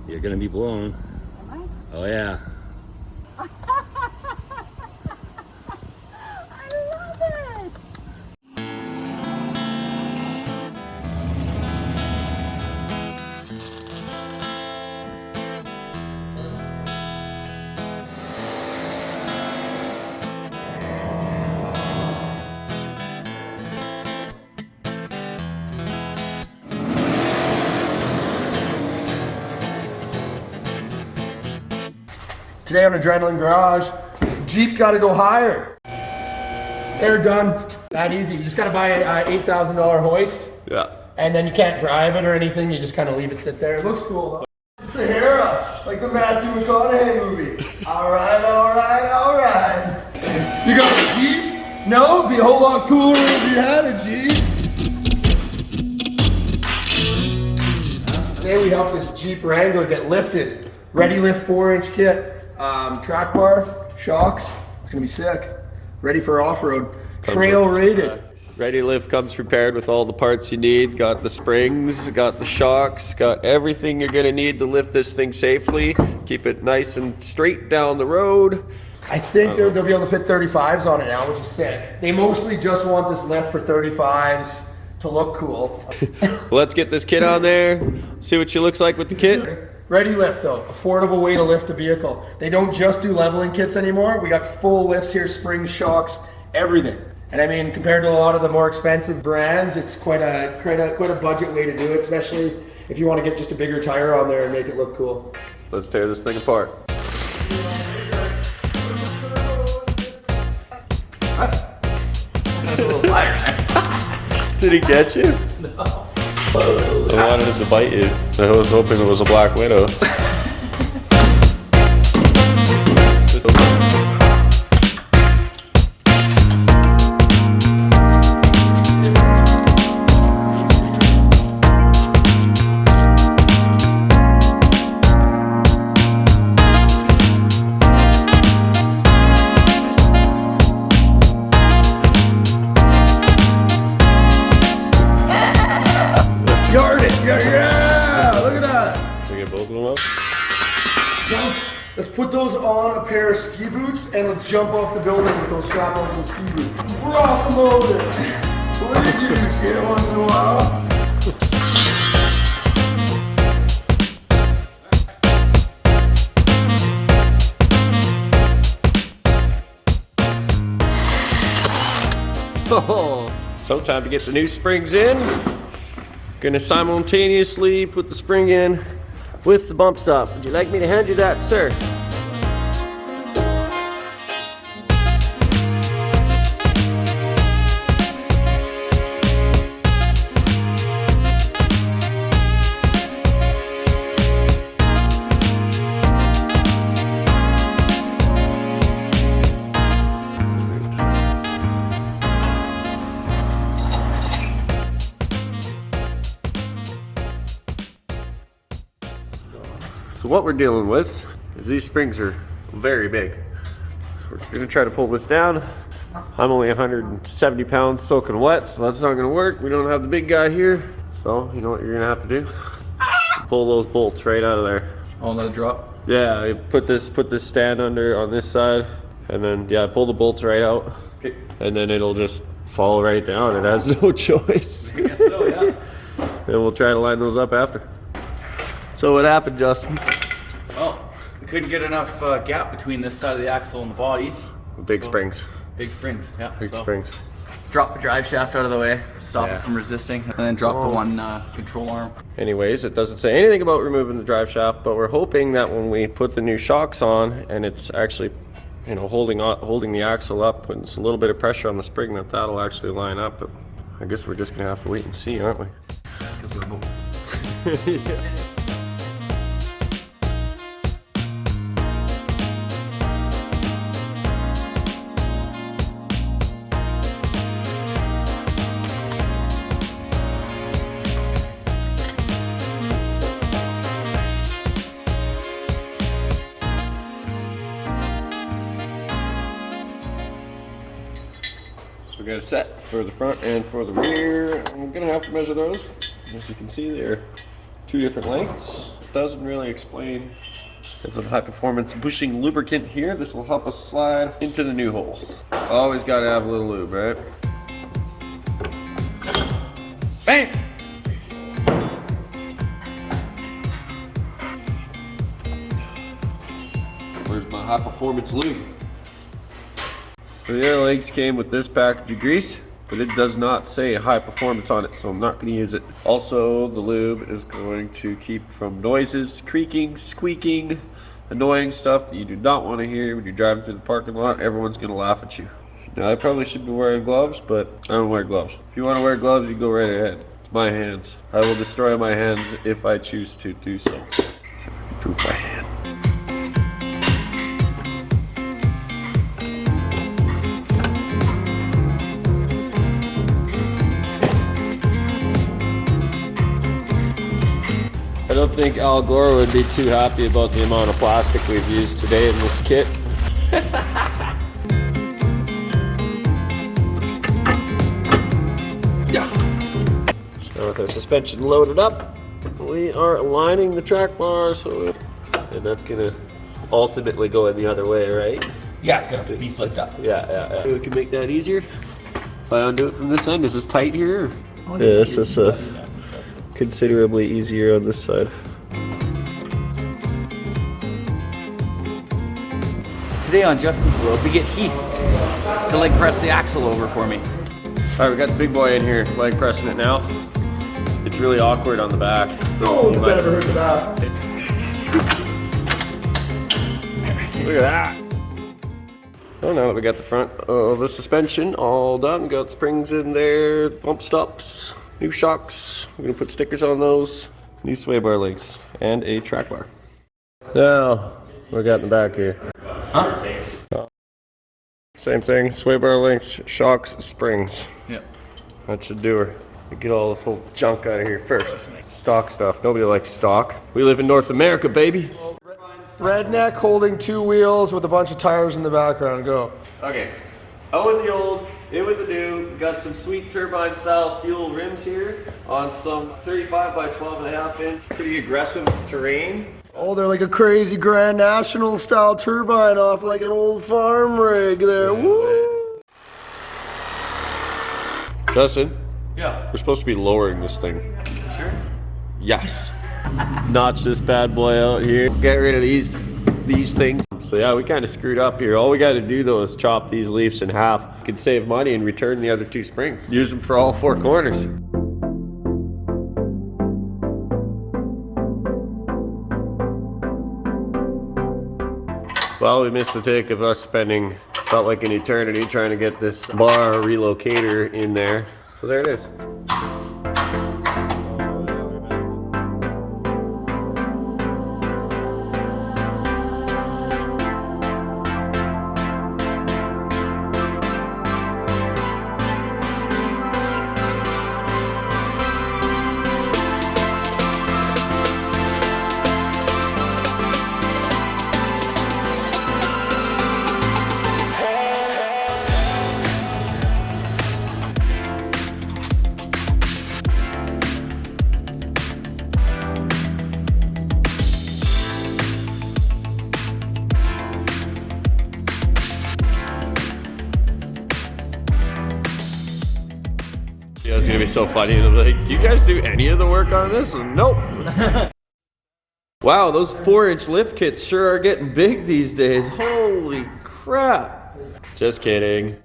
You're gonna be blown. Am I? Oh yeah. I love it! Today on Adrenaline Garage, Jeep gotta go higher. They're done. That easy. You just gotta buy a $8,000 hoist. Yeah. And then you can't drive it or anything. You just kind of leave it sit there. It looks cool though. Sahara, like the Matthew McConaughey movie. All right, all right, all right. You got a Jeep? No, it'd be a whole lot cooler if you had a Jeep. Today we helped this Jeep Wrangler get lifted. Readylift 4-inch kit. Track bar, shocks, it's gonna be sick. Ready for off-road. Trail rated. Readylift comes prepared with all the parts you need. Got the springs, got the shocks, got everything you're gonna need to lift this thing safely. Keep it nice and straight down the road. I think they'll be able to fit 35s on it now, which is sick. They mostly just want this lift for 35s to look cool. Let's get this kit on there, see what she looks like with the kit. Readylift though, affordable way to lift a vehicle. They don't just do leveling kits anymore. We got full lifts here, springs, shocks, everything. And I mean, compared to a lot of the more expensive brands, it's quite a budget way to do it, especially if you want to get just a bigger tire on there and make it look cool. Let's tear this thing apart. That's a little fire, man. Did he get you? No. I wanted him to bite you. I was hoping it was a black widow. Yeah, look at that. Can we get both of them up? Let's put those on a pair of ski boots and let's jump off the building with those strap-ons and ski boots. Rock motor. What do you do here once in a while? Oh, so time to get the new springs in. Gonna simultaneously put the spring in with the bump stop. Would you like me to hand you that, sir? So what we're dealing with is these springs are very big. So we're gonna try to pull this down. I'm only 170 pounds soaking wet, so that's not gonna work. We don't have the big guy here. So you know what you're gonna have to do? Pull those bolts right out of there. Oh, let it drop? Yeah, you put this stand under on this side, and then yeah, pull the bolts right out. Okay. And then it'll just fall right down. It has no choice. I guess so, yeah. And we'll try to line those up after. So what happened, Justin? Well, we couldn't get enough gap between this side of the axle and the body. Big springs. Big springs, yeah. Big springs. Drop the drive shaft out of the way, stop it from resisting, and then drop the one control arm. Anyways, it doesn't say anything about removing the drive shaft, but we're hoping that when we put the new shocks on and it's actually, you know, holding the axle up, putting a little bit of pressure on the spring, that'll actually line up. But I guess we're just gonna have to wait and see, aren't we? Because we're both. Yeah. So we got a set for the front and for the rear. I'm gonna have to measure those. As you can see, they're two different lengths. doesn't really explain. There's some high performance bushing lubricant here. This will help us slide into the new hole. Always gotta have a little lube, right? Bang! Where's my high performance lube? So the air legs came with this package of grease, but it does not say high performance on it, so I'm not going to use it. Also, the lube is going to keep from noises, creaking, squeaking, annoying stuff that you do not want to hear when you're driving through the parking lot. Everyone's going to laugh at you. Now, I probably should be wearing gloves, but I don't wear gloves. If you want to wear gloves, you go right ahead. It's my hands. I will destroy my hands if I choose to do so. So if I can do my hand. I don't think Al Gore would be too happy about the amount of plastic we've used today in this kit. So with our suspension loaded up, we are aligning the track bar, and that's gonna ultimately go in the other way, right? Yeah, it's gonna be flipped up. Yeah. We can make that easier. If I undo it from this end, is this tight here? Oh, yeah, this is considerably easier on this side. Today on Justin's World, we get Heath to leg press the axle over for me. All right, we got the big boy in here, leg pressing it now. It's really awkward on the back. Oh, does that ever hurt the back? Look at that. Oh, now that we got the front of the suspension all done, got springs in there, bump stops, new shocks. We're gonna put stickers on those, new sway bar links, and a track bar. Now, what we got in the back here? Huh? Same thing, sway bar links, shocks, springs. Yep. That should do her. We get all this whole junk out of here first. Stock stuff, nobody likes stock. We live in North America, baby. Redneck holding two wheels with a bunch of tires in the background. Go. Okay, out with the old, in with the new. We got some sweet turbine style fuel rims here on some 35 by 12.5 inch, pretty aggressive terrain. Oh, they're like a crazy Grand National style turbine off like an old farm rig there. Woo! Justin, Yeah. we're supposed to be lowering this thing. Sure. Yes. Notch this bad boy out here. Get rid of these things. So yeah, we kind of screwed up here. All we got to do though is chop these leaves in half. You can save money and return the other two springs. Use them for all four corners. Well, we missed the take of us spending, felt like an eternity trying to get this bar relocator in there. So there it is. Yeah, it's gonna be so funny. I'm like, do you guys do any of the work on this? Nope. Wow, those 4-inch lift kits sure are getting big these days. Holy crap. Just kidding.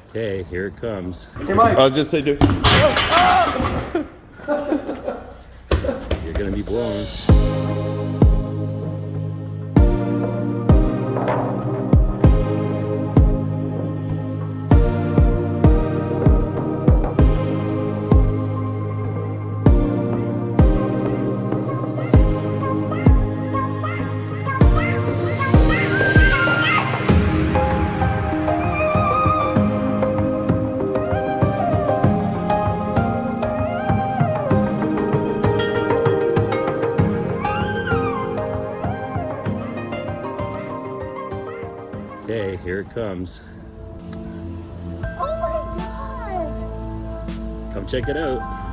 Okay, here it comes. Hey, Mike. I was just saying, dude. You're gonna be blown. Okay, here it comes. Oh my god! Come check it out.